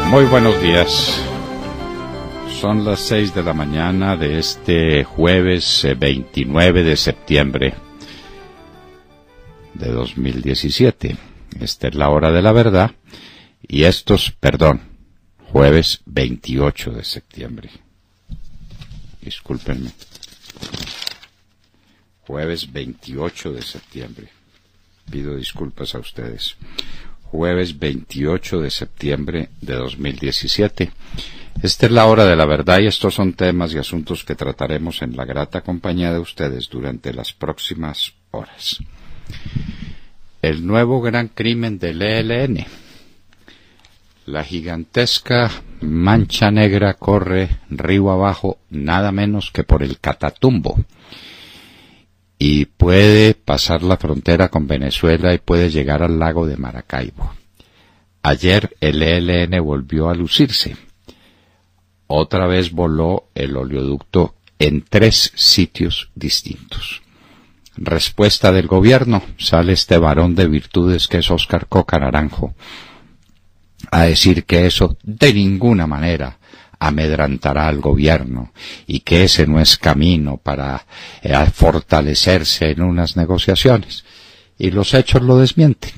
Muy buenos días. Son las 6 de la mañana de este jueves 29 de septiembre de 2017. Esta es la hora de la verdad y jueves 28 de septiembre. Discúlpenme. Jueves 28 de septiembre. Pido disculpas a ustedes. Jueves 28 de septiembre de 2017. Esta es la hora de la verdad y estos son temas y asuntos que trataremos en la grata compañía de ustedes durante las próximas horas. El nuevo gran crimen del ELN. La gigantesca mancha negra corre río abajo nada menos que por el Catatumbo y puede pasar la frontera con Venezuela y puede llegar al lago de Maracaibo. Ayer el ELN volvió a lucirse. Otra vez voló el oleoducto en 3 sitios distintos. Respuesta del gobierno, sale este varón de virtudes que es Óscar Coca Naranjo a decir que eso de ninguna manera amedrantará al gobierno y que ese no es camino para fortalecerse en unas negociaciones. Y los hechos lo desmienten,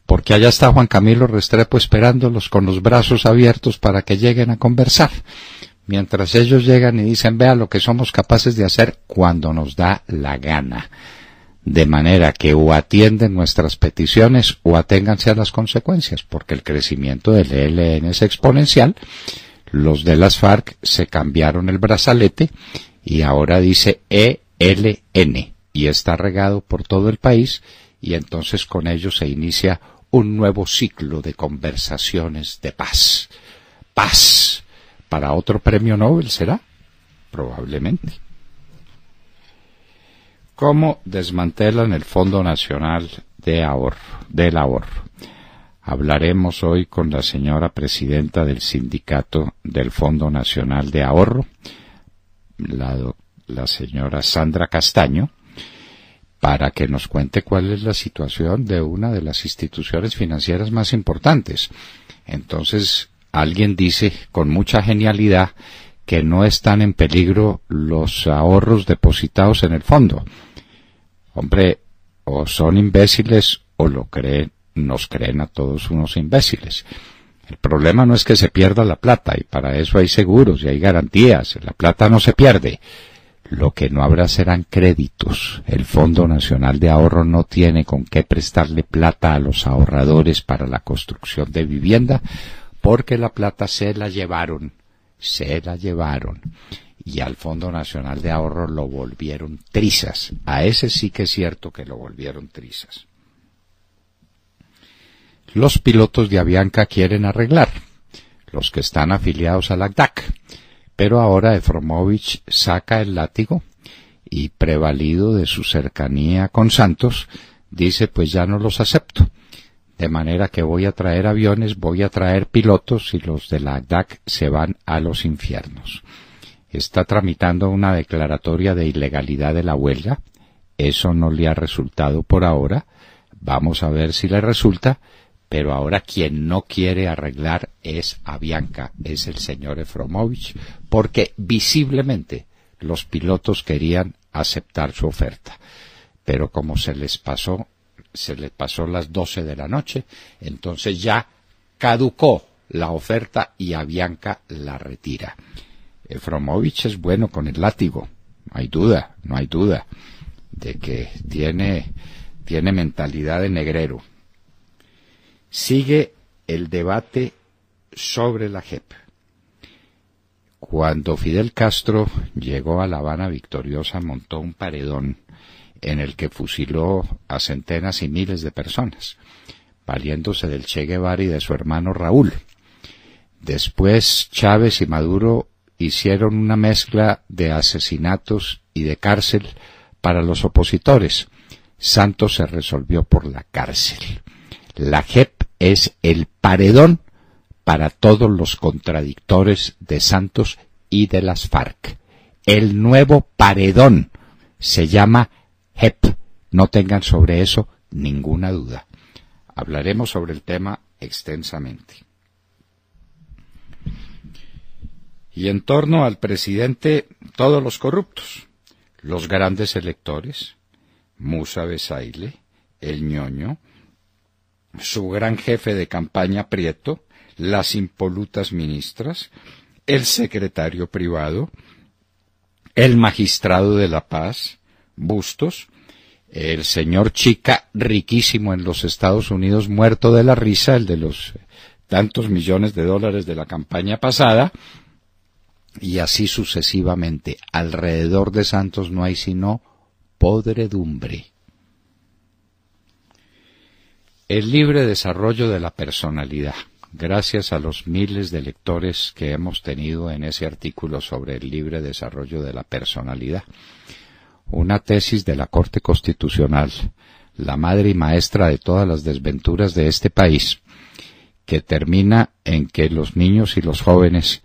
porque allá está Juan Camilo Restrepo esperándolos con los brazos abiertos para que lleguen a conversar, mientras ellos llegan y dicen: vea lo que somos capaces de hacer cuando nos da la gana. De manera que o atienden nuestras peticiones o aténganse a las consecuencias, porque el crecimiento del ELN es exponencial. Los de las FARC se cambiaron el brazalete y ahora dice ELN y está regado por todo el país, y entonces con ello se inicia un nuevo ciclo de conversaciones de paz. Paz. ¿Para otro premio Nobel será? Probablemente. ¿Cómo desmantelan el Fondo Nacional del Ahorro? Hablaremos hoy con la señora presidenta del sindicato del Fondo Nacional de Ahorro, la señora Sandra Castaño, para que nos cuente cuál es la situación de una de las instituciones financieras más importantes. Entonces, alguien dice con mucha genialidad que no están en peligro los ahorros depositados en el fondo. Hombre, o son imbéciles o lo creen. Nos creen a todos unos imbéciles. El problema no es que se pierda la plata, y para eso hay seguros y hay garantías. La plata no se pierde. Lo que no habrá serán créditos. El Fondo Nacional de Ahorro no tiene con qué prestarle plata a los ahorradores para la construcción de vivienda, porque la plata se la llevaron. Y al Fondo Nacional de Ahorro lo volvieron trizas. A ese sí que es cierto que lo volvieron trizas. Los pilotos de Avianca quieren arreglar, los que están afiliados a la ACDAC, pero ahora Efromovich saca el látigo y, prevalido de su cercanía con Santos, dice: pues ya no los acepto, de manera que voy a traer aviones, voy a traer pilotos y los de la ACDAC se van a los infiernos. Está tramitando una declaratoria de ilegalidad de la huelga. Eso no le ha resultado por ahora. Vamos a ver si le resulta. Pero ahora quien no quiere arreglar es Avianca, es el señor Efromovich, porque visiblemente los pilotos querían aceptar su oferta. Pero como se les pasó las 12 de la noche, entonces ya caducó la oferta y Avianca la retira. Efromovich es bueno con el látigo, no hay duda de que tiene mentalidad de negrero. Sigue el debate sobre la JEP. Cuando Fidel Castro llegó a La Habana victoriosa, montó un paredón en el que fusiló a centenas y miles de personas, valiéndose del Che Guevara y de su hermano Raúl. Después Chávez y Maduro hicieron una mezcla de asesinatos y de cárcel para los opositores. Santos se resolvió por la cárcel. La JEP es el paredón para todos los contradictores de Santos y de las FARC. El nuevo paredón se llama JEP. No tengan sobre eso ninguna duda. Hablaremos sobre el tema extensamente. Y en torno al presidente, todos los corruptos, los grandes electores, Musa Besaile, el ñoño, su gran jefe de campaña Prieto, las impolutas ministras, el secretario privado, el magistrado de la paz, Bustos, el señor Chica, riquísimo en los Estados Unidos, muerto de la risa, el de los tantos millones de dólares de la campaña pasada, y así sucesivamente. Alrededor de Santos no hay sino podredumbre. El libre desarrollo de la personalidad. Gracias a los miles de lectores que hemos tenido en ese artículo sobre el libre desarrollo de la personalidad. Una tesis de la Corte Constitucional, la madre y maestra de todas las desventuras de este país, que termina en que los niños y los jóvenes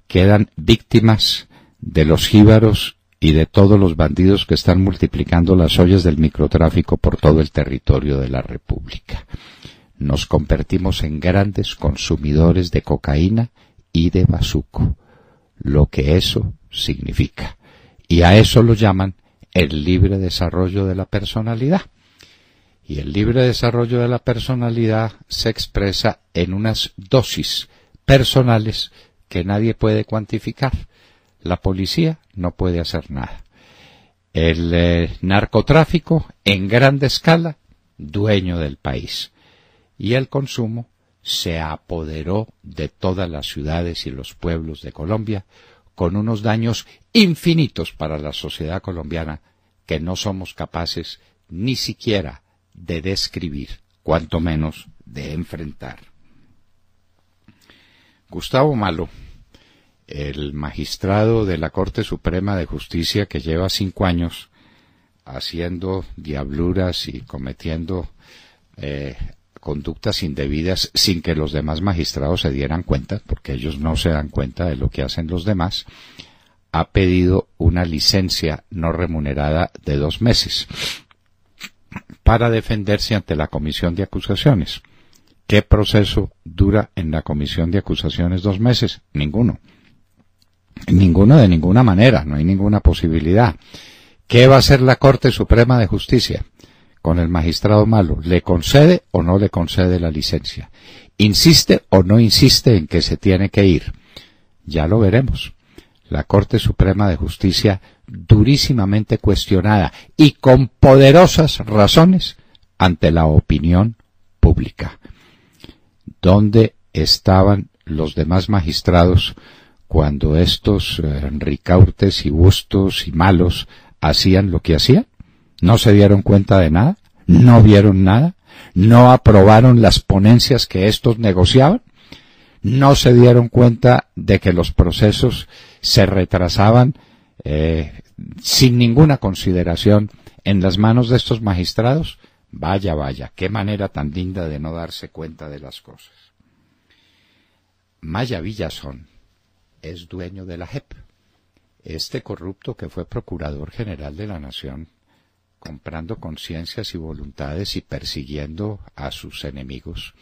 quedan víctimas de los jíbaros y de todos los bandidos que están multiplicando las ollas del microtráfico por todo el territorio de la República. Nos convertimos en grandes consumidores de cocaína y de bazuco, lo que eso significa. Y a eso lo llaman el libre desarrollo de la personalidad. Y el libre desarrollo de la personalidad se expresa en unas dosis personales que nadie puede cuantificar. La policía no puede hacer nada. El narcotráfico en grande escala, dueño del país. Y el consumo se apoderó de todas las ciudades y los pueblos de Colombia, con unos daños infinitos para la sociedad colombiana que no somos capaces ni siquiera de describir, cuanto menos de enfrentar. Gustavo Malo, el magistrado de la Corte Suprema de Justicia que lleva 5 años haciendo diabluras y cometiendo conductas indebidas sin que los demás magistrados se dieran cuenta, porque ellos no se dan cuenta de lo que hacen los demás, ha pedido una licencia no remunerada de 2 meses para defenderse ante la comisión de acusaciones. ¿Qué proceso dura en la comisión de acusaciones 2 meses? Ninguno. Ninguno de ninguna manera, no hay ninguna posibilidad. ¿Qué va a hacer la Corte Suprema de Justicia con el magistrado Malo? ¿Le concede o no le concede la licencia? ¿Insiste o no insiste en que se tiene que ir? Ya lo veremos. La Corte Suprema de Justicia durísimamente cuestionada y con poderosas razones ante la opinión pública. ¿Dónde estaban los demás magistrados cuando estos Ricaurtes y Bustos y Malos hacían lo que hacían? ¿No se dieron cuenta de nada? ¿No vieron nada? ¿No aprobaron las ponencias que estos negociaban? ¿No se dieron cuenta de que los procesos se retrasaban sin ninguna consideración en las manos de estos magistrados? Vaya, vaya, qué manera tan linda de no darse cuenta de las cosas. Maya Villazón es dueño de la JEP. Este corrupto que fue procurador general de la Nación, comprando conciencias y voluntades y persiguiendo a sus enemigos,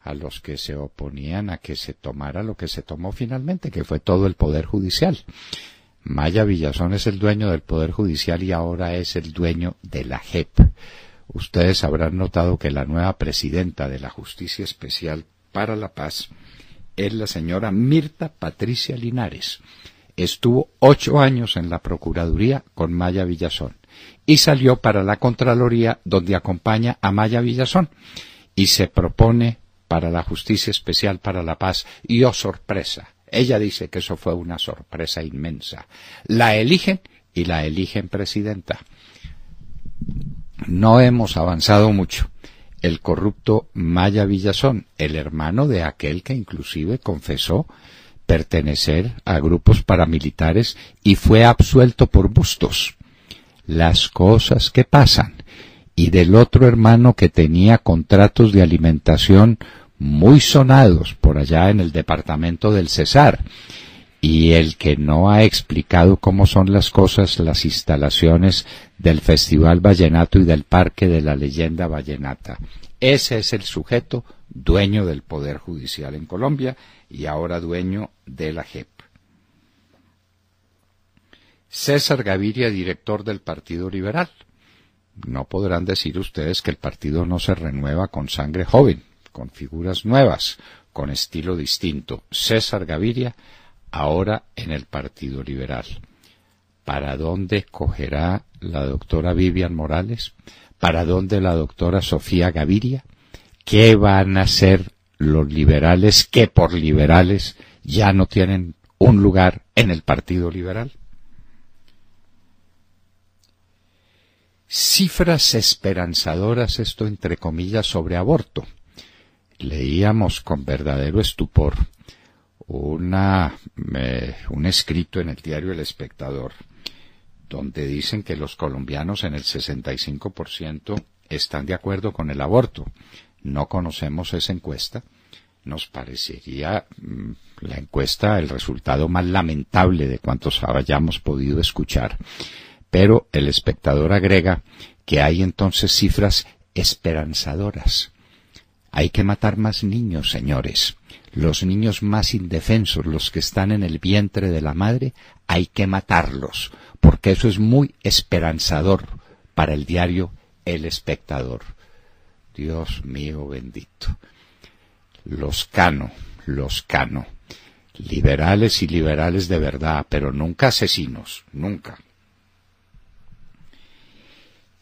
a los que se oponían a que se tomara lo que se tomó finalmente, que fue todo el Poder Judicial. Maya Villazón es el dueño del Poder Judicial y ahora es el dueño de la JEP. Ustedes habrán notado que la nueva presidenta de la Justicia Especial para la Paz es la señora Mirta Patricia Linares. Estuvo 8 años en la Procuraduría con Maya Villazón y salió para la Contraloría, donde acompaña a Maya Villazón y se propone para la Justicia Especial para la Paz. Y oh sorpresa, ella dice que eso fue una sorpresa inmensa. La eligen y la eligen presidenta. No hemos avanzado mucho. El corrupto Maya Villazón, el hermano de aquel que inclusive confesó pertenecer a grupos paramilitares y fue absuelto por Bustos. Las cosas que pasan. Y del otro hermano que tenía contratos de alimentación muy sonados por allá en el departamento del Cesar, y el que no ha explicado cómo son las cosas, las instalaciones del Festival Vallenato y del Parque de la Leyenda Vallenata. Ese es el sujeto dueño del Poder Judicial en Colombia y ahora dueño de la JEP. César Gaviria, director del Partido Liberal. No podrán decir ustedes que el partido no se renueva con sangre joven, con figuras nuevas, con estilo distinto. César Gaviria, ahora en el Partido Liberal. ¿Para dónde cogerá la doctora Vivian Morales? ¿Para dónde la doctora Sofía Gaviria? ¿Qué van a hacer los liberales que por liberales ya no tienen un lugar en el Partido Liberal? Cifras esperanzadoras, esto entre comillas, sobre aborto. Leíamos con verdadero estupor un escrito en el diario El Espectador, donde dicen que los colombianos en el 65% están de acuerdo con el aborto. No conocemos esa encuesta. Nos parecería la encuesta el resultado más lamentable de cuantos hayamos podido escuchar. Pero El Espectador agrega que hay entonces cifras esperanzadoras. Hay que matar más niños, señores. Los niños más indefensos, los que están en el vientre de la madre, hay que matarlos, porque eso es muy esperanzador para el diario El Espectador. Dios mío bendito. Los Cano, liberales y liberales de verdad, pero nunca asesinos, nunca.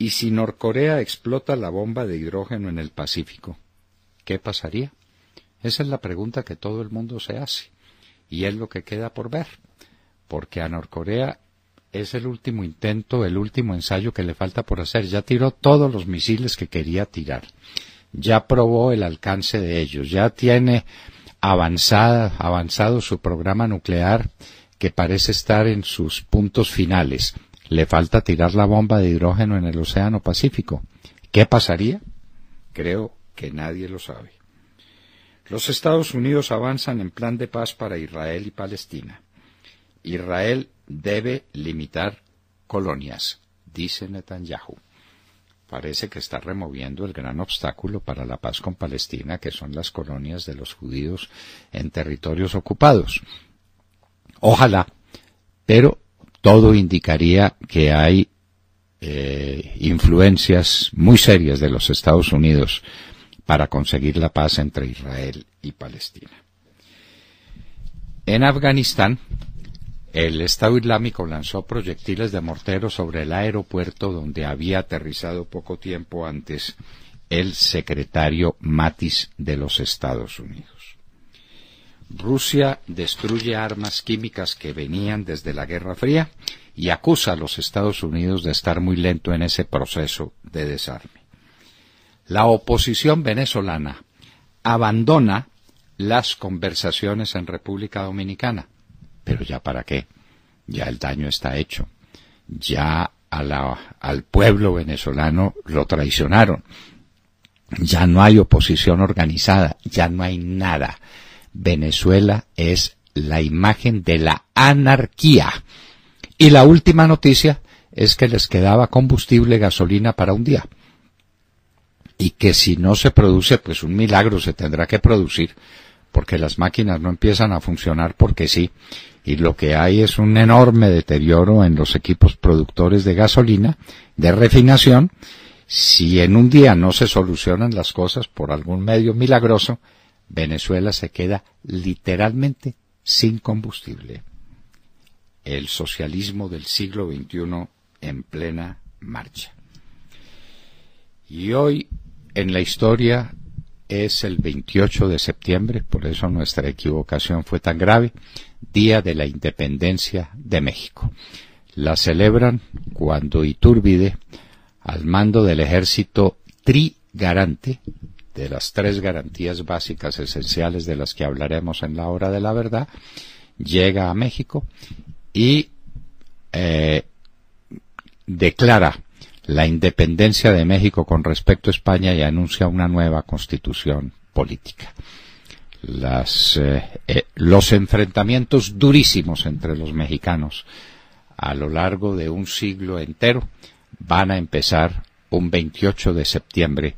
¿Y si Norcorea explota la bomba de hidrógeno en el Pacífico? ¿Qué pasaría? Esa es la pregunta que todo el mundo se hace, y es lo que queda por ver, porque a Norcorea es el último intento, el último ensayo que le falta por hacer. Ya tiró todos los misiles que quería tirar, ya probó el alcance de ellos, ya tiene avanzado su programa nuclear que parece estar en sus puntos finales. Le falta tirar la bomba de hidrógeno en el Océano Pacífico. ¿Qué pasaría? Creo que nadie lo sabe. Los Estados Unidos avanzan en plan de paz para Israel y Palestina. Israel debe limitar colonias, dice Netanyahu. Parece que está removiendo el gran obstáculo para la paz con Palestina, que son las colonias de los judíos en territorios ocupados. Ojalá, pero todo indicaría que hay influencias muy serias de los Estados Unidos para conseguir la paz entre Israel y Palestina. En Afganistán, el Estado Islámico lanzó proyectiles de mortero sobre el aeropuerto donde había aterrizado poco tiempo antes el secretario Mattis de los Estados Unidos. Rusia destruye armas químicas que venían desde la Guerra Fría y acusa a los Estados Unidos de estar muy lento en ese proceso de desarme. La oposición venezolana abandona las conversaciones en República Dominicana. Pero ya para qué, ya el daño está hecho, ya al pueblo venezolano lo traicionaron, ya no hay oposición organizada, ya no hay nada. Venezuela es la imagen de la anarquía. Y la última noticia es que les quedaba combustible, gasolina para un día. Y que si no se produce, pues un milagro se tendrá que producir, porque las máquinas no empiezan a funcionar porque sí. Y lo que hay es un enorme deterioro en los equipos productores de gasolina, de refinación. Si en un día no se solucionan las cosas por algún medio milagroso, Venezuela se queda literalmente sin combustible. El socialismo del siglo XXI en plena marcha. Y hoy en la historia es el 28 de septiembre, por eso nuestra equivocación fue tan grave, Día de la Independencia de México. La celebran cuando Iturbide, al mando del ejército trigarante, de las 3 garantías básicas esenciales de las que hablaremos en la hora de la verdad, llega a México y declara la independencia de México con respecto a España y anuncia una nueva constitución política. Los enfrentamientos durísimos entre los mexicanos a lo largo de un siglo entero van a empezar un 28 de septiembre,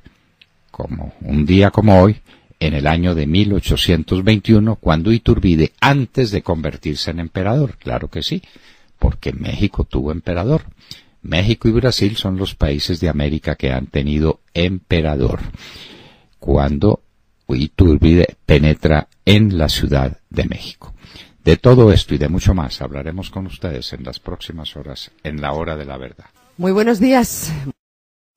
como un día como hoy, en el año de 1821, cuando Iturbide, antes de convertirse en emperador, claro que sí, porque México tuvo emperador. México y Brasil son los países de América que han tenido emperador. Cuando Iturbide penetra en la Ciudad de México. De todo esto y de mucho más hablaremos con ustedes en las próximas horas, en la hora de la verdad. Muy buenos días.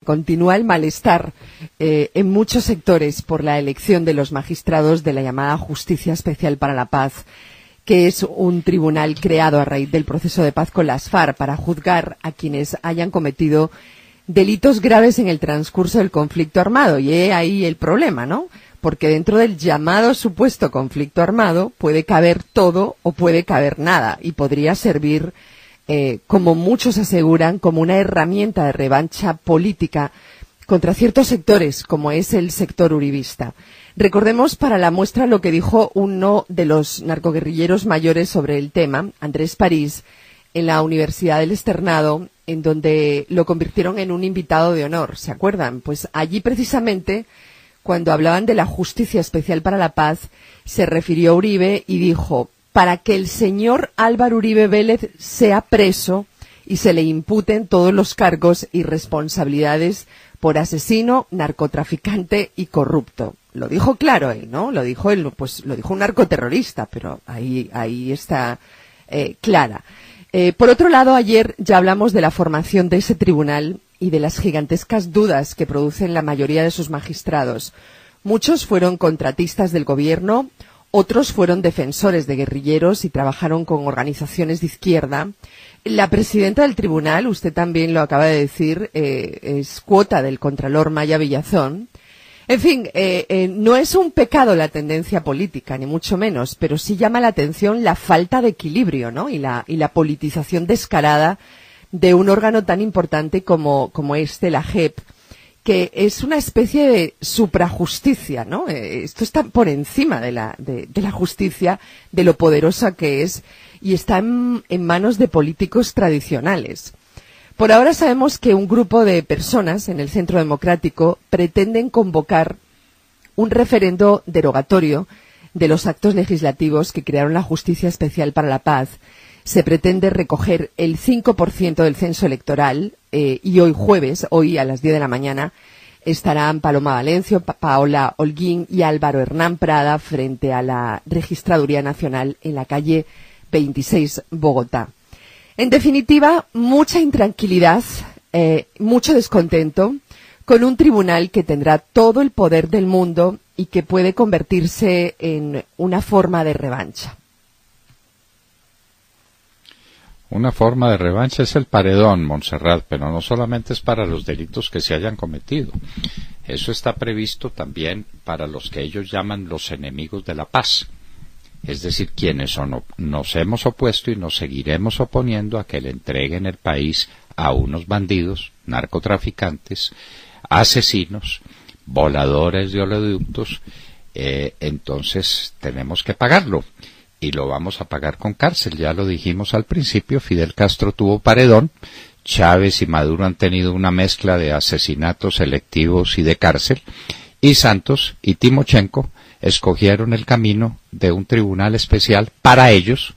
Continúa el malestar en muchos sectores por la elección de los magistrados de la llamada Justicia Especial para la Paz, que es un tribunal creado a raíz del proceso de paz con las FARC para juzgar a quienes hayan cometido delitos graves en el transcurso del conflicto armado. Y ahí el problema, ¿no? Porque dentro del llamado supuesto conflicto armado puede caber todo o puede caber nada y podría servir, como muchos aseguran, como una herramienta de revancha política contra ciertos sectores, como es el sector uribista. Recordemos para la muestra lo que dijo uno de los narcoguerrilleros mayores sobre el tema, Andrés París, en la Universidad del Externado, en donde lo convirtieron en un invitado de honor, ¿se acuerdan? Pues allí precisamente, cuando hablaban de la Justicia Especial para la Paz, se refirió a Uribe y dijo: para que el señor Álvaro Uribe Vélez sea preso y se le imputen todos los cargos y responsabilidades por asesino, narcotraficante y corrupto. Lo dijo claro él, ¿no? Lo dijo él, pues lo dijo un narcoterrorista, pero ahí está clara. Por otro lado, ayer ya hablamos de la formación de ese tribunal y de las gigantescas dudas que producen la mayoría de sus magistrados. Muchos fueron contratistas del gobierno, otros fueron defensores de guerrilleros y trabajaron con organizaciones de izquierda. La presidenta del tribunal, usted también lo acaba de decir, es cuota del contralor Maya Villazón. En fin, no es un pecado la tendencia política, ni mucho menos, pero sí llama la atención la falta de equilibrio, ¿no? Y la politización descarada de un órgano tan importante como la JEP, que es una especie de suprajusticia, ¿no? Esto está por encima de la justicia, de lo poderosa que es, y está en manos de políticos tradicionales. Por ahora sabemos que un grupo de personas en el Centro Democrático pretenden convocar un referendo derogatorio de los actos legislativos que crearon la Justicia Especial para la Paz. Se pretende recoger el 5% del censo electoral y hoy jueves, hoy a las 10 de la mañana, estarán Paloma Valencio, Paola Holguín y Álvaro Hernán Prada frente a la Registraduría Nacional en la calle 26, Bogotá. En definitiva, mucha intranquilidad, mucho descontento, con un tribunal que tendrá todo el poder del mundo y que puede convertirse en una forma de revancha. Una forma de revancha es el paredón, Montserrat, pero no solamente es para los delitos que se hayan cometido. Eso está previsto también para los que ellos llaman los enemigos de la paz. Es decir, quienes nos hemos opuesto y nos seguiremos oponiendo a que le entreguen el país a unos bandidos, narcotraficantes, asesinos, voladores de oleoductos, entonces tenemos que pagarlo. Y lo vamos a pagar con cárcel. Ya lo dijimos al principio, Fidel Castro tuvo paredón, Chávez y Maduro han tenido una mezcla de asesinatos selectivos y de cárcel, y Santos y Timochenko escogieron el camino de un tribunal especial para ellos,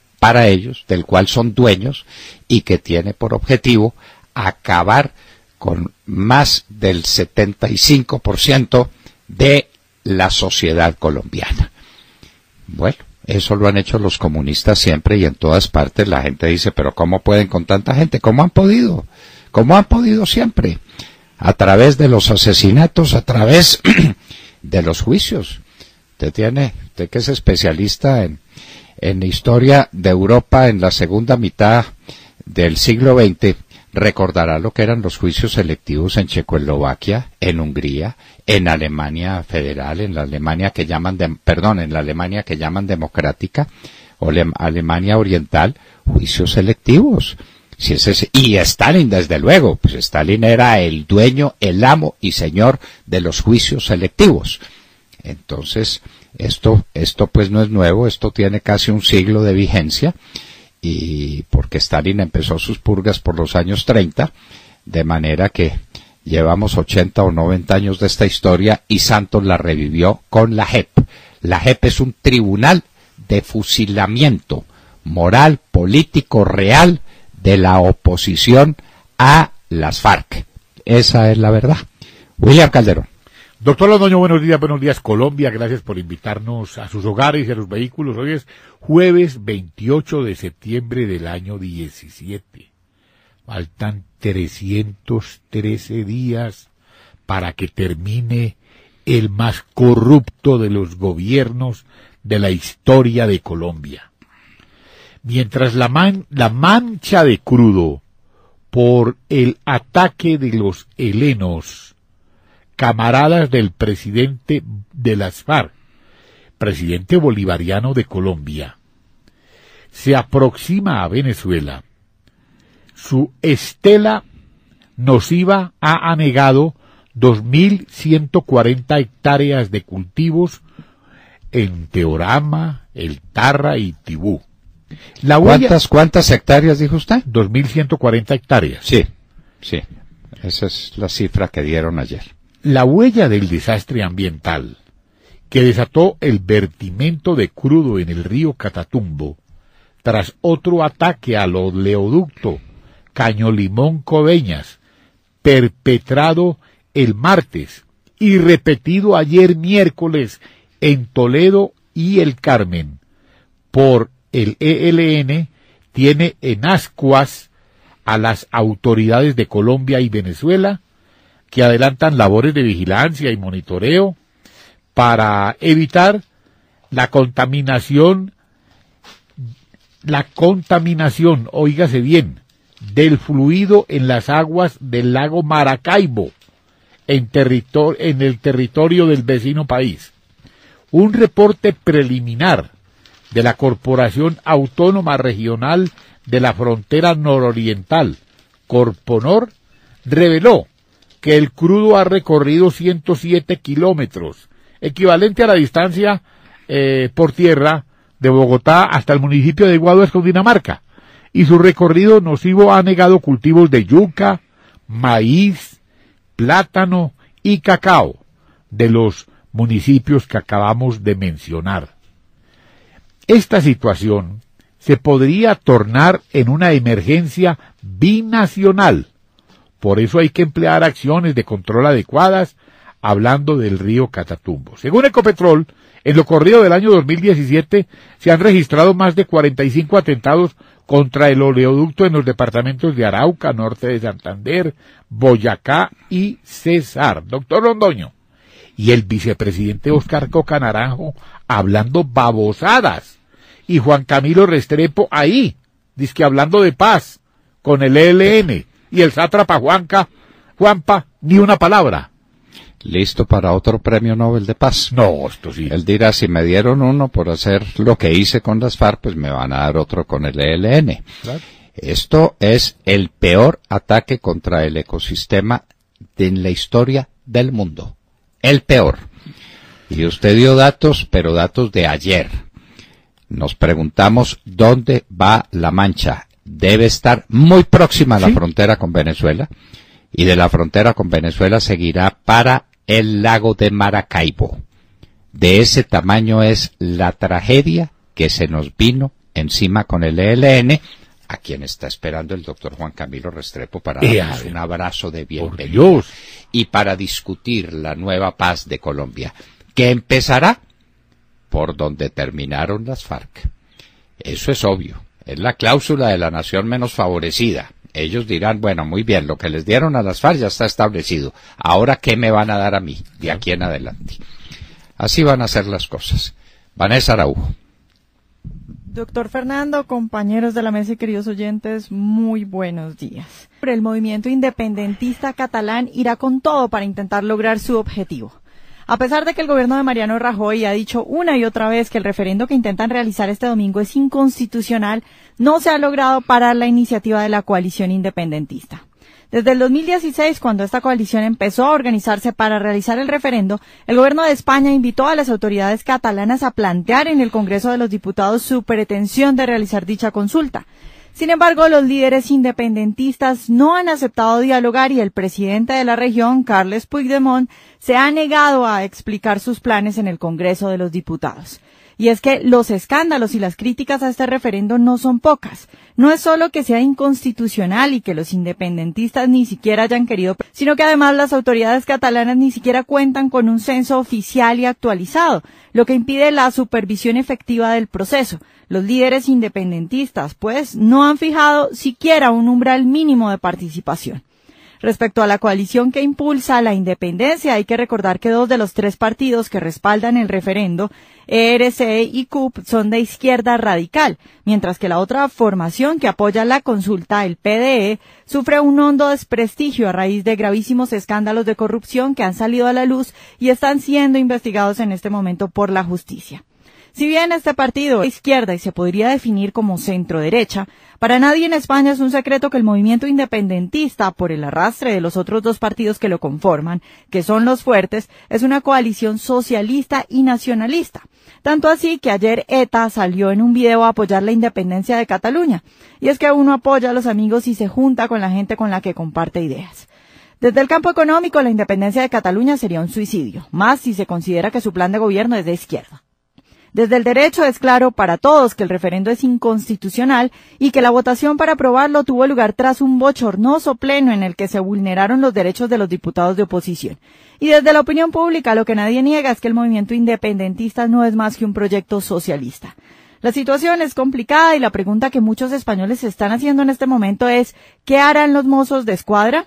del cual son dueños y que tiene por objetivo acabar con más del 75% de la sociedad colombiana. Bueno, eso lo han hecho los comunistas siempre y en todas partes. La gente dice, pero ¿cómo pueden con tanta gente? ¿Cómo han podido? ¿Cómo han podido siempre? A través de los asesinatos, a través de los juicios. Usted que es especialista en historia de Europa en la segunda mitad del siglo XX, recordará lo que eran los juicios selectivos en Checoslovaquia, en Hungría, en Alemania Federal, en la Alemania que llaman democrática, o Alemania Oriental, juicios selectivos. Y Stalin, desde luego, pues Stalin era el dueño, el amo y señor de los juicios selectivos. Entonces, esto pues no es nuevo, esto tiene casi un siglo de vigencia, y porque Stalin empezó sus purgas por los años 30, de manera que llevamos 80 o 90 años de esta historia y Santos la revivió con la JEP. La JEP es un tribunal de fusilamiento moral, político, real de la oposición a las FARC. Esa es la verdad. William Calderón. Doctor Londoño, buenos días Colombia, gracias por invitarnos a sus hogares y a los vehículos. Hoy es jueves 28 de septiembre del año 17. Faltan 313 días para que termine el más corrupto de los gobiernos de la historia de Colombia. Mientras la mancha de crudo por el ataque de los helenos, camaradas del presidente de las FARC, presidente bolivariano de Colombia, se aproxima a Venezuela, su estela nociva ha anegado 2.140 hectáreas de cultivos en Teorama, El Tarra y Tibú. ¿Cuántas hectáreas dijo usted? 2.140 hectáreas. Sí. Esa es la cifra que dieron ayer. La huella del desastre ambiental que desató el vertimiento de crudo en el río Catatumbo tras otro ataque al oleoducto Caño Limón Coveñas, perpetrado el martes y repetido ayer miércoles en Toledo y El Carmen por el ELN, tiene en ascuas a las autoridades de Colombia y Venezuela, que adelantan labores de vigilancia y monitoreo para evitar la contaminación, óigase bien, del fluido en las aguas del lago Maracaibo, en el territorio del vecino país. Un reporte preliminar de la Corporación Autónoma Regional de la Frontera Nororiental, Corponor, reveló que el crudo ha recorrido 107 kilómetros, equivalente a la distancia por tierra de Bogotá hasta el municipio de Guaduas, Cundinamarca, y su recorrido nocivo ha anegado cultivos de yuca, maíz, plátano y cacao de los municipios que acabamos de mencionar. Esta situación se podría tornar en una emergencia binacional. Por eso hay que emplear acciones de control adecuadas, hablando del río Catatumbo. Según Ecopetrol, en lo corrido del año 2017 se han registrado más de 45 atentados contra el oleoducto en los departamentos de Arauca, Norte de Santander, Boyacá y Cesar. Doctor Londoño, y el vicepresidente Óscar Coca Naranjo hablando babosadas, y Juan Camilo Restrepo ahí, dizque hablando de paz, con el ELN, y el sátrapa Juanpa, ni una palabra. ¿Listo para otro premio Nobel de Paz? No, esto sí. Él dirá, si me dieron uno por hacer lo que hice con las FARC, pues me van a dar otro con el ELN. Claro. Esto es el peor ataque contra el ecosistema en la historia del mundo. El peor. Y usted dio datos, pero datos de ayer. Nos preguntamos dónde va la mancha. Debe estar muy próxima a la frontera con Venezuela, y de la frontera con Venezuela seguirá para el lago de Maracaibo. De ese tamaño es la tragedia que se nos vino encima con el ELN, a quien está esperando el doctor Juan Camilo Restrepo para darnos un abrazo de bienvenida y para discutir la nueva paz de Colombia, que empezará por donde terminaron las FARC. Eso es obvio, es la cláusula de la nación menos favorecida. Ellos dirán, bueno, muy bien, lo que les dieron a las FARC ya está establecido. Ahora, ¿qué me van a dar a mí de aquí en adelante? Así van a ser las cosas. Vanessa Araujo. Doctor Fernando, compañeros de la mesa y queridos oyentes, muy buenos días. El movimiento independentista catalán irá con todo para intentar lograr su objetivo. A pesar de que el gobierno de Mariano Rajoy ha dicho una y otra vez que el referendo que intentan realizar este domingo es inconstitucional, no se ha logrado parar la iniciativa de la coalición independentista. Desde el 2016, cuando esta coalición empezó a organizarse para realizar el referendo, el gobierno de España invitó a las autoridades catalanas a plantear en el Congreso de los Diputados su pretensión de realizar dicha consulta. Sin embargo, los líderes independentistas no han aceptado dialogar y el presidente de la región, Carles Puigdemont, se ha negado a explicar sus planes en el Congreso de los Diputados. y es que los escándalos y las críticas a este referendo no son pocas. No es solo que sea inconstitucional y que los independentistas ni siquiera hayan querido, sino que además las autoridades catalanas ni siquiera cuentan con un censo oficial y actualizado, lo que impide la supervisión efectiva del proceso. Los líderes independentistas, pues, no han fijado siquiera un umbral mínimo de participación. Respecto a la coalición que impulsa la independencia, hay que recordar que 2 de los 3 partidos que respaldan el referendo, ERC y CUP, son de izquierda radical, mientras que la otra formación que apoya la consulta, el PDE, sufre un hondo desprestigio a raíz de gravísimos escándalos de corrupción que han salido a la luz y están siendo investigados en este momento por la justicia. Si bien este partido es izquierda y se podría definir como centro-derecha, para nadie en España es un secreto que el movimiento independentista, por el arrastre de los otros 2 partidos que lo conforman, que son los fuertes, es una coalición socialista y nacionalista. Tanto así que ayer ETA salió en un video a apoyar la independencia de Cataluña. Y es que uno apoya a los amigos y se junta con la gente con la que comparte ideas. Desde el campo económico, la independencia de Cataluña sería un suicidio, más si se considera que su plan de gobierno es de izquierda. Desde el derecho es claro para todos que el referendo es inconstitucional y que la votación para aprobarlo tuvo lugar tras un bochornoso pleno en el que se vulneraron los derechos de los diputados de oposición. Y desde la opinión pública lo que nadie niega es que el movimiento independentista no es más que un proyecto socialista. La situación es complicada y la pregunta que muchos españoles se están haciendo en este momento es ¿qué harán los Mossos de Escuadra?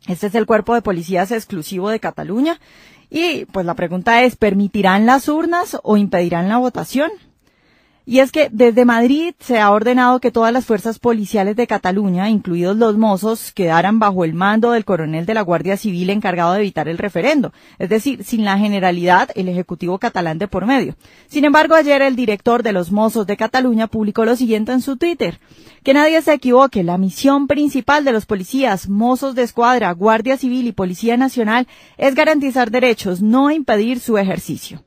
Este es el cuerpo de policías exclusivo de Cataluña. Y pues la pregunta es, ¿permitirán las urnas o impedirán la votación? Y es que desde Madrid se ha ordenado que todas las fuerzas policiales de Cataluña, incluidos los Mossos, quedaran bajo el mando del coronel de la Guardia Civil encargado de evitar el referendo, es decir, sin la Generalidad, el Ejecutivo catalán de por medio. Sin embargo, ayer el director de los Mossos de Cataluña publicó lo siguiente en su Twitter: que nadie se equivoque, la misión principal de los policías, Mossos de Escuadra, Guardia Civil y Policía Nacional es garantizar derechos, no impedir su ejercicio.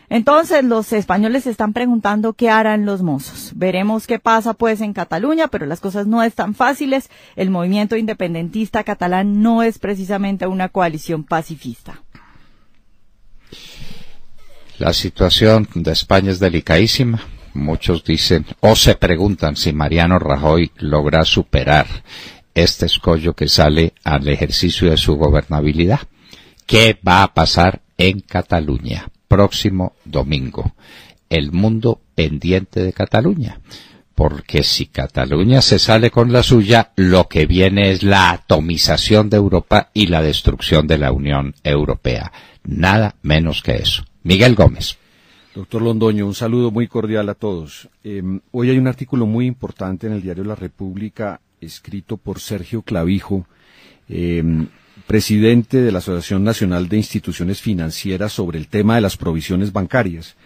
Entonces, los españoles se están preguntando qué harán los Mossos. Veremos qué pasa pues en Cataluña, pero las cosas no están fáciles. El movimiento independentista catalán no es precisamente una coalición pacifista. La situación de España es delicadísima. Muchos dicen o se preguntan si Mariano Rajoy logra superar este escollo que sale al ejercicio de su gobernabilidad. ¿Qué va a pasar en Cataluña? Próximo domingo, el mundo pendiente de Cataluña, porque si Cataluña se sale con la suya, lo que viene es la atomización de Europa y la destrucción de la Unión Europea, nada menos que eso. Miguel Gómez. Doctor Londoño, un saludo muy cordial a todos. Hoy hay un artículo muy importante en el diario La República, escrito por Sergio Clavijo, presidente de la Asociación Nacional de Instituciones Financieras, sobre el tema de las provisiones bancarias.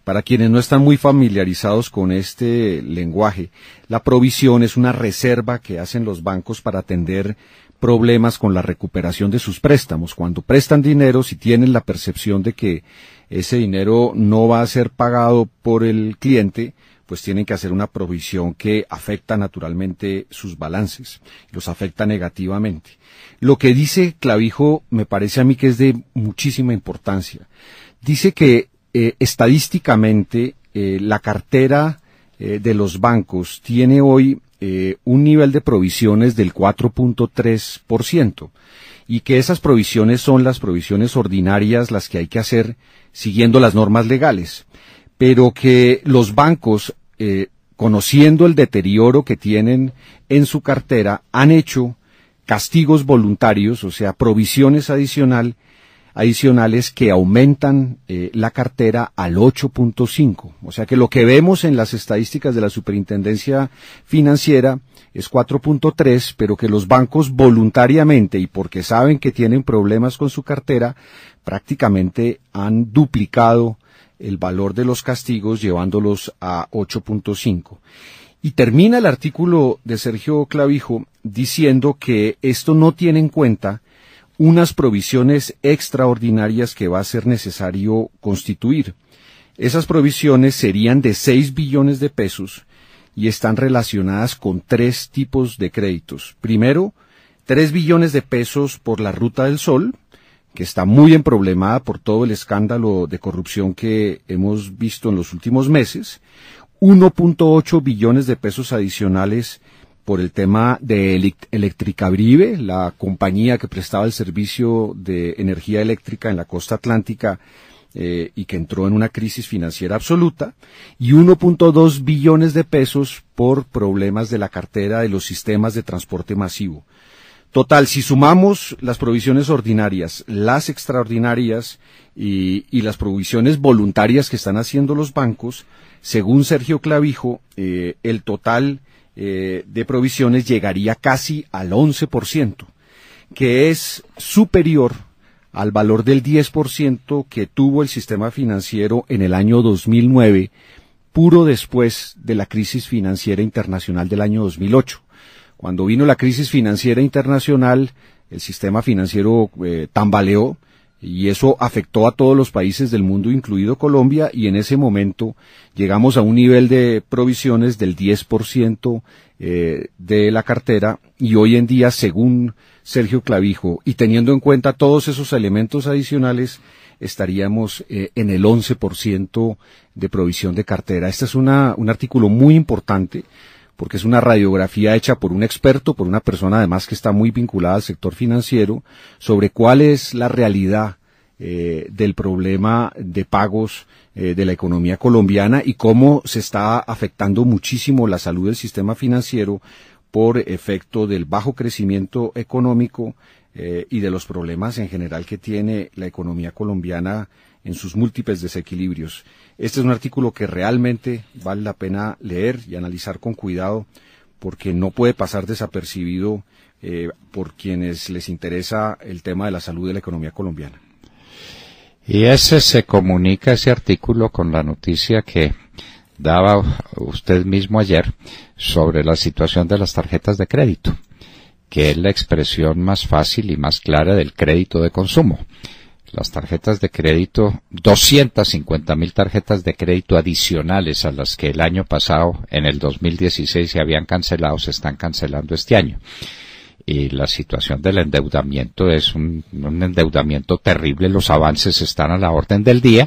Para quienes no están muy familiarizados con este lenguaje, la provisión es una reserva que hacen los bancos para atender problemas con la recuperación de sus préstamos. Cuando prestan dinero, si tienen la percepción de que ese dinero no va a ser pagado por el cliente, pues tienen que hacer una provisión que afecta naturalmente sus balances, los afecta negativamente. Lo que dice Clavijo me parece a mí que es de muchísima importancia. Dice que estadísticamente la cartera de los bancos tiene hoy un nivel de provisiones del 4.3%, y que esas provisiones son las provisiones ordinarias, las que hay que hacer siguiendo las normas legales, pero que los bancos, conociendo el deterioro que tienen en su cartera, han hecho castigos voluntarios, o sea, provisiones adicionales que aumentan la cartera al 8.5. O sea que lo que vemos en las estadísticas de la Superintendencia Financiera es 4.3, pero que los bancos voluntariamente y porque saben que tienen problemas con su cartera, prácticamente han duplicado el valor de los castigos llevándolos a 8.5. Y termina el artículo de Sergio Clavijo diciendo que esto no tiene en cuenta unas provisiones extraordinarias que va a ser necesario constituir. Esas provisiones serían de 6 billones de pesos y están relacionadas con 3 tipos de créditos. Primero, 3 billones de pesos por la Ruta del Sol, que está muy emproblemada por todo el escándalo de corrupción que hemos visto en los últimos meses, 1.8 billones de pesos adicionales por el tema de Electricabrive, la compañía que prestaba el servicio de energía eléctrica en la costa atlántica y que entró en una crisis financiera absoluta, y 1.2 billones de pesos por problemas de la cartera de los sistemas de transporte masivo. Total, si sumamos las provisiones ordinarias, las extraordinarias y las provisiones voluntarias que están haciendo los bancos, según Sergio Clavijo, el total de provisiones llegaría casi al 11%, que es superior al valor del 10% que tuvo el sistema financiero en el año 2009, puro después de la crisis financiera internacional del año 2008. Cuando vino la crisis financiera internacional, el sistema financiero tambaleó y eso afectó a todos los países del mundo, incluido Colombia, y en ese momento llegamos a un nivel de provisiones del 10% de la cartera, y hoy en día, según Sergio Clavijo, y teniendo en cuenta todos esos elementos adicionales, estaríamos en el 11% de provisión de cartera. Este es un artículo muy importante, porque es una radiografía hecha por un experto, por una persona además que está muy vinculada al sector financiero, sobre cuál es la realidad del problema de pagos de la economía colombiana y cómo se está afectando muchísimo la salud del sistema financiero por efecto del bajo crecimiento económico y de los problemas en general que tiene la economía colombiana en sus múltiples desequilibrios. Este es un artículo que realmente vale la pena leer y analizar con cuidado, porque no puede pasar desapercibido por quienes les interesa el tema de la salud de la economía colombiana. Y se comunica ese artículo con la noticia que daba usted mismo ayer sobre la situación de las tarjetas de crédito, que es la expresión más fácil y más clara del crédito de consumo. Las tarjetas de crédito, 250.000 tarjetas de crédito adicionales a las que el año pasado, en el 2016, se habían cancelado, se están cancelando este año. Y la situación del endeudamiento es un endeudamiento terrible, los avances están a la orden del día,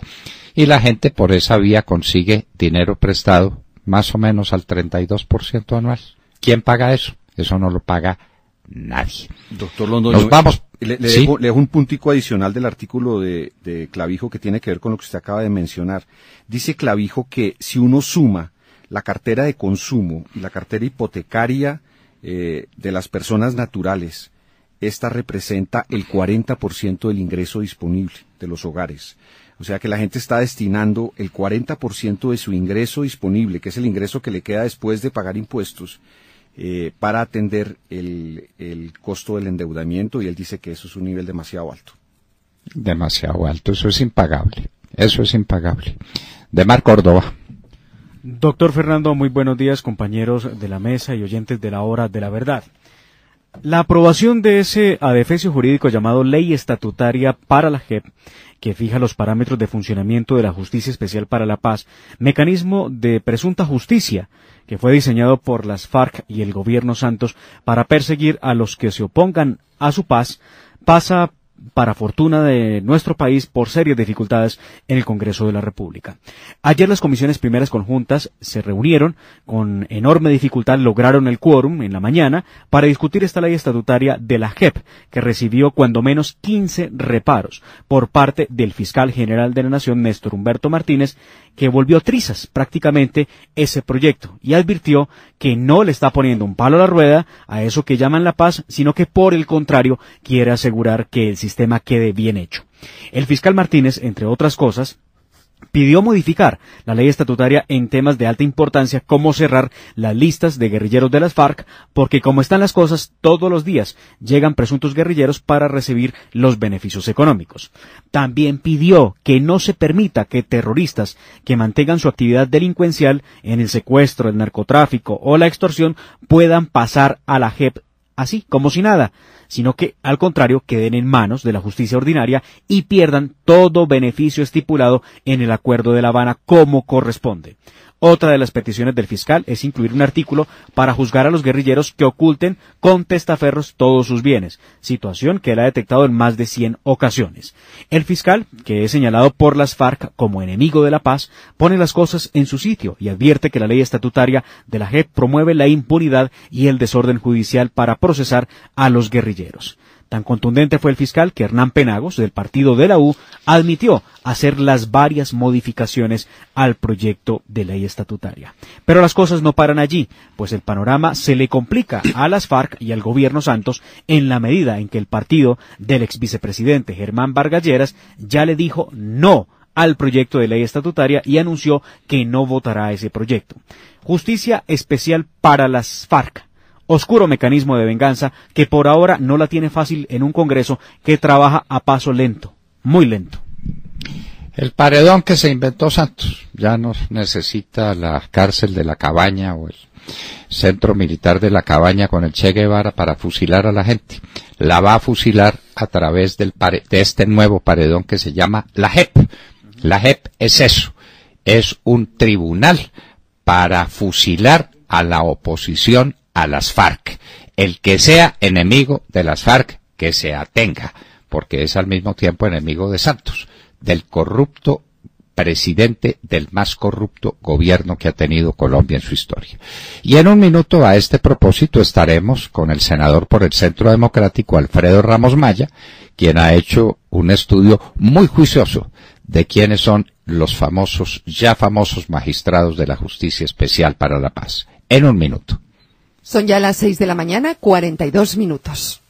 y la gente por esa vía consigue dinero prestado más o menos al 32% anual. ¿Quién paga eso? Eso no lo paga nadie. Doctor Londoño, nos vamos. Le ¿Sí? dejo un puntico adicional del artículo de Clavijo que tiene que ver con lo que usted acaba de mencionar. Dice Clavijo que si uno suma la cartera de consumo y la cartera hipotecaria de las personas naturales, esta representa el 40% del ingreso disponible de los hogares. O sea que la gente está destinando el 40% de su ingreso disponible, que es el ingreso que le queda después de pagar impuestos, para atender el costo del endeudamiento, y él dice que eso es un nivel demasiado alto. Demasiado alto, eso es impagable. Demar Córdoba. Doctor Fernando, muy buenos días, compañeros de la mesa y oyentes de la Hora de la Verdad. La aprobación de ese adefesio jurídico llamado Ley Estatutaria para la JEP, que fija los parámetros de funcionamiento de la Justicia Especial para la Paz, mecanismo de presunta justicia, que fue diseñado por las FARC y el gobierno Santos para perseguir a los que se opongan a su paz, pasa para fortuna de nuestro país por serias dificultades en el Congreso de la República. Ayer las comisiones primeras conjuntas se reunieron, con enorme dificultad lograron el quórum en la mañana para discutir esta ley estatutaria de la JEP, que recibió cuando menos 15 reparos por parte del fiscal general de la Nación, Néstor Humberto Martínez, que volvió trizas prácticamente ese proyecto y advirtió que no le está poniendo un palo a la rueda a eso que llaman la paz, sino que por el contrario quiere asegurar que el sistema quede bien hecho. El fiscal Martínez, entre otras cosas, pidió modificar la ley estatutaria en temas de alta importancia, como cerrar las listas de guerrilleros de las FARC, porque como están las cosas, todos los días llegan presuntos guerrilleros para recibir los beneficios económicos. También pidió que no se permita que terroristas que mantengan su actividad delincuencial en el secuestro, el narcotráfico o la extorsión puedan pasar a la JEP así, como si nada, sino que, al contrario, queden en manos de la justicia ordinaria y pierdan todo beneficio estipulado en el Acuerdo de La Habana como corresponde. Otra de las peticiones del fiscal es incluir un artículo para juzgar a los guerrilleros que oculten con testaferros todos sus bienes, situación que él ha detectado en más de 100 ocasiones. El fiscal, que es señalado por las FARC como enemigo de la paz, pone las cosas en su sitio y advierte que la ley estatutaria de la JEP promueve la impunidad y el desorden judicial para procesar a los guerrilleros. Tan contundente fue el fiscal que Hernán Penagos, del partido de la U, admitió hacer las varias modificaciones al proyecto de ley estatutaria. Pero las cosas no paran allí, pues el panorama se le complica a las FARC y al gobierno Santos en la medida en que el partido del exvicepresidente Germán Vargas Lleras ya le dijo no al proyecto de ley estatutaria y anunció que no votará ese proyecto. Justicia especial para las FARC. Oscuro mecanismo de venganza que por ahora no la tiene fácil en un Congreso que trabaja a paso lento, muy lento. El paredón que se inventó Santos ya no necesita la cárcel de la Cabaña o el centro militar de la Cabaña con el Che Guevara para fusilar a la gente. La va a fusilar a través de este nuevo paredón que se llama la JEP. La JEP es eso, es un tribunal para fusilar a la oposición a las FARC. El que sea enemigo de las FARC, que se atenga, porque es al mismo tiempo enemigo de Santos, del corrupto presidente del más corrupto gobierno que ha tenido Colombia en su historia. Y en un minuto a este propósito estaremos con el senador por el Centro Democrático, Alfredo Ramos Maya, quien ha hecho un estudio muy juicioso de quiénes son los ya famosos magistrados de la Justicia Especial para la Paz. En un minuto. Son ya las 6 de la mañana, 42 minutos.